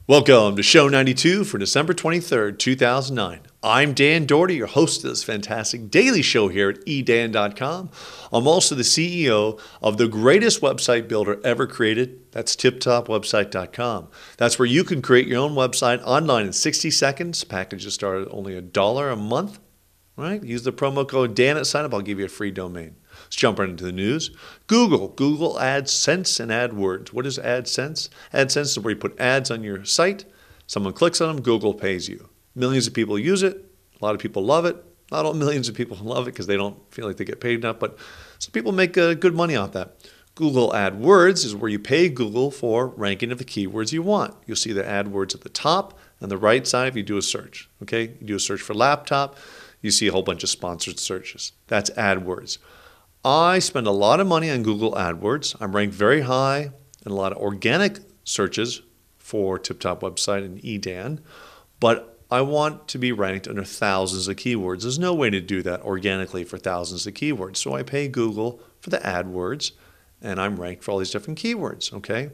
Welcome to Show 92 for December 23rd, 2009. I'm Dan Doherty, your host of this fantastic daily show here at edan.com. I'm also the CEO of the greatest website builder ever created. That's tiptopwebsite.com. That's where you can create your own website online in 60 seconds. Packages start at only $1 a month. Right? Use the promo code Dan at sign up. I'll give you a free domain. Let's jump right into the news. Google AdSense and AdWords. What is AdSense? AdSense is where you put ads on your site. Someone clicks on them, Google pays you. Millions of people use it. A lot of people love it. Not all millions of people love it because they don't feel like they get paid enough, but some people make good money off that. Google AdWords is where you pay Google for ranking of the keywords you want. You'll see the AdWords at the top and the right side if you do a search. Okay, you do a search for laptop, you see a whole bunch of sponsored searches. That's AdWords. I spend a lot of money on Google AdWords. I'm ranked very high in a lot of organic searches for Tip Top Website and EDAN, but I want to be ranked under thousands of keywords. There's no way to do that organically for thousands of keywords. So I pay Google for the AdWords, and I'm ranked for all these different keywords, okay?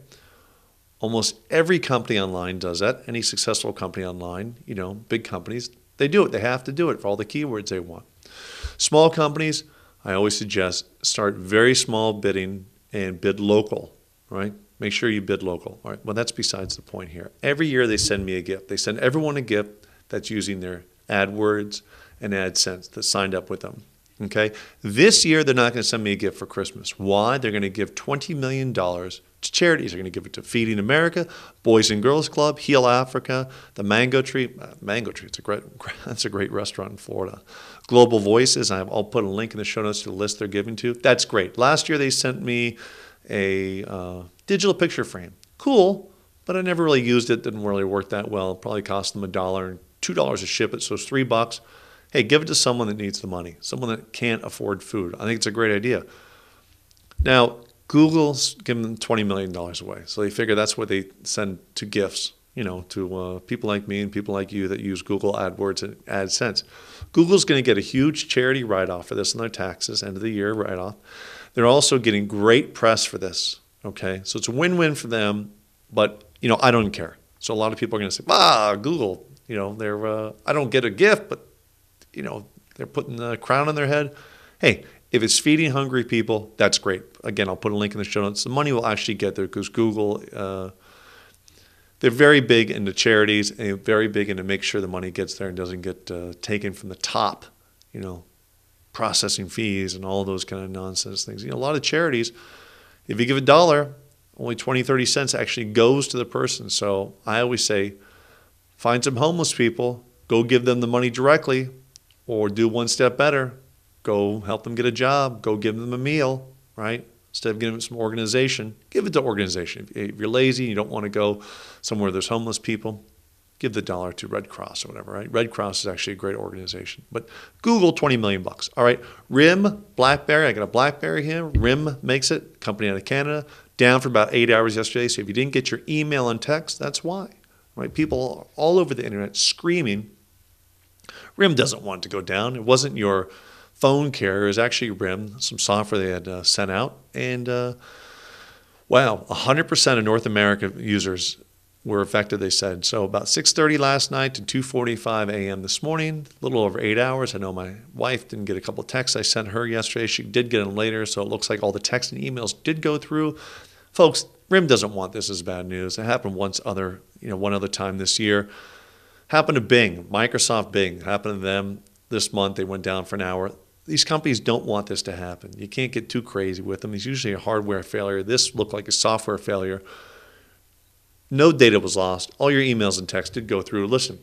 Almost every company online does that. Any successful company online, big companies, they do it. They have to do it for all the keywords they want. Small companies, I always suggest start very small bidding and bid local, right? Make sure you bid local. All right. Well, that's besides the point here. Every year they send me a gift. They send everyone a gift that's using their AdWords and AdSense that signed up with them. Okay. This year they're not going to send me a gift for Christmas. Why? They're going to give $20 million to charities. They're going to give it to Feeding America, Boys and Girls Club, Heal Africa, the Mango Tree. Mango Tree, that's a great restaurant in Florida. Global Voices, I'll put a link in the show notes to the list they're giving to. That's great. Last year they sent me a digital picture frame. Cool, but I never really used it. Didn't really work that well. It probably cost them $1 and $2 to ship it, so it's $3. Hey, give it to someone that needs the money, someone that can't afford food. I think it's a great idea. Now, Google's giving them $20 million away, so they figure that's what they send to gifts, to people like me and people like you that use Google AdWords and AdSense. Google's going to get a huge charity write-off for this in their taxes, end of the year write-off. They're also getting great press for this, okay? So it's a win-win for them, but, I don't care. So a lot of people are going to say, Google, I don't get a gift, but, they're putting the crown on their head. Hey, if it's feeding hungry people, that's great. Again, I'll put a link in the show notes. The money will actually get there because Google, they're very big into charities and very big into make sure the money gets there and doesn't get taken from the top, processing fees and all those kind of nonsense things. A lot of charities, if you give $1, only 20, 30 cents actually goes to the person. So I always say, find some homeless people, go give them the money directly, or do one step better. Go help them get a job. Go give them a meal, right? Instead of giving them some organization, give it to organization. If you're lazy, you don't want to go somewhere there's homeless people, give the $1 to Red Cross or whatever, right? Red Cross is actually a great organization. But Google, $20 million. All right, RIM, BlackBerry. I got a BlackBerry here. RIM makes it, company out of Canada. Down for about 8 hours yesterday. So if you didn't get your email and text, that's why, right? People all over the internet screaming. RIM doesn't want it to go down. It wasn't your phone carrier. It was actually RIM, some software they had sent out. And wow, 100% of North America users were affected, they said. So about 6:30 last night to 2:45 a.m. this morning, a little over 8 hours. I know my wife didn't get a couple of texts I sent her yesterday. She did get them later, so it looks like all the texts and emails did go through. Folks, RIM doesn't want this as bad news. It happened one other time this year. Happened to Bing, Microsoft Bing. Happened to them this month. They went down for an hour. These companies don't want this to happen. You can't get too crazy with them. It's usually a hardware failure. This looked like a software failure. No data was lost. All your emails and texts did go through. Listen,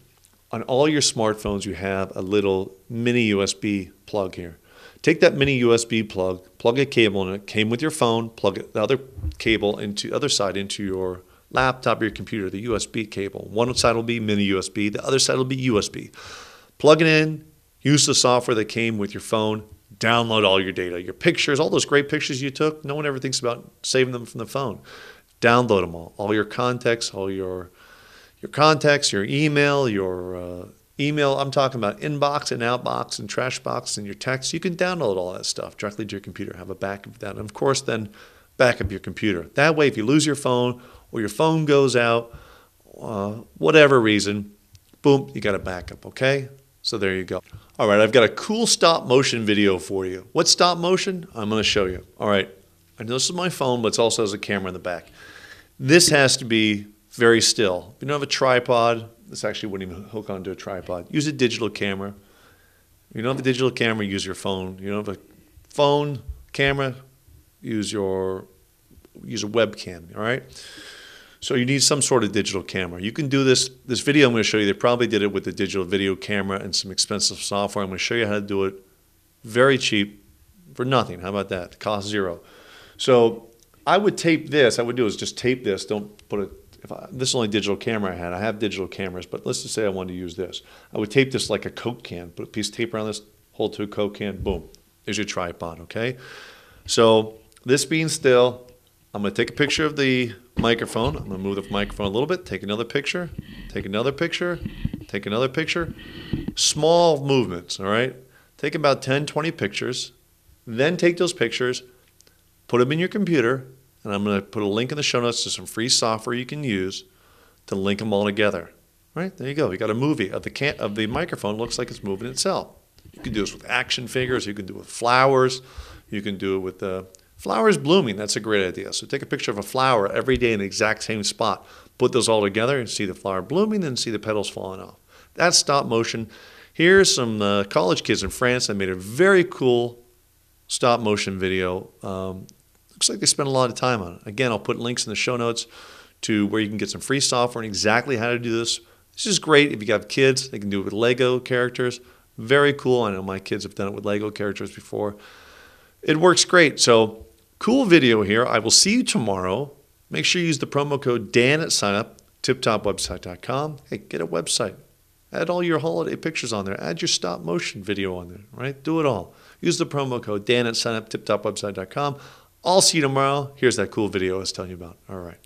on all your smartphones, you have a little mini USB plug here. Take that mini USB plug a cable in it, came with your phone, plug the other cable into the other side into your laptop or your computer, the USB cable. One side will be mini USB, the other side will be USB. Plug it in, use the software that came with your phone, download all your data, your pictures, all those great pictures you took. No one ever thinks about saving them from the phone. Download them all your contacts, all your contacts, your email, I'm talking about inbox and outbox and trash box and your text. You can download all that stuff directly to your computer, have a backup of that. And of course, then back up your computer. That way, if you lose your phone or your phone goes out, whatever reason, boom, you got a backup, okay? So there you go. All right, I've got a cool stop motion video for you. What's stop motion? I'm going to show you. All right, I know this is my phone, but it also has a camera in the back. This has to be very still. If you don't have a tripod, this actually wouldn't even hook onto a tripod. Use a digital camera. If you don't have a digital camera, use your phone. You don't have a phone camera, use a webcam, all right? So you need some sort of digital camera. You can do this video I'm going to show you, they probably did it with a digital video camera and some expensive software. I'm going to show you how to do it very cheap for nothing. How about that? Cost zero. So I would tape this. I would do is just tape this. Don't put it, this is the only digital camera I had. I have digital cameras, but let's just say I wanted to use this. I would tape this like a Coke can. Put a piece of tape around this, hold to a Coke can, boom. There's your tripod, okay? So this being still, I'm going to take a picture of the microphone. I'm going to move the microphone a little bit, take another picture, take another picture, take another picture. Small movements, all right? Take about 10, 20 pictures. Then take those pictures, put them in your computer, and I'm going to put a link in the show notes to some free software you can use to link them all together. Right? There you go. You got a movie of the microphone. Looks like it's moving itself. You can do this with action figures. You can do it with flowers. You can do it with flowers blooming. That's a great idea. So take a picture of a flower every day in the exact same spot. Put those all together and see the flower blooming, then see the petals falling off. That's stop motion. Here's some college kids in France that made a very cool stop motion video. Looks like they spent a lot of time on it. Again, I'll put links in the show notes to where you can get some free software and exactly how to do this. This is great if you have kids. They can do it with Lego characters. Very cool. I know my kids have done it with Lego characters before. It works great. So cool video here. I will see you tomorrow. Make sure you use the promo code Dan at signup, tiptopwebsite.com. Hey, get a website. Add all your holiday pictures on there. Add your stop motion video on there, right? Do it all. Use the promo code Dan at signup, tiptopwebsite.com. I'll see you tomorrow. Here's that cool video I was telling you about. All right.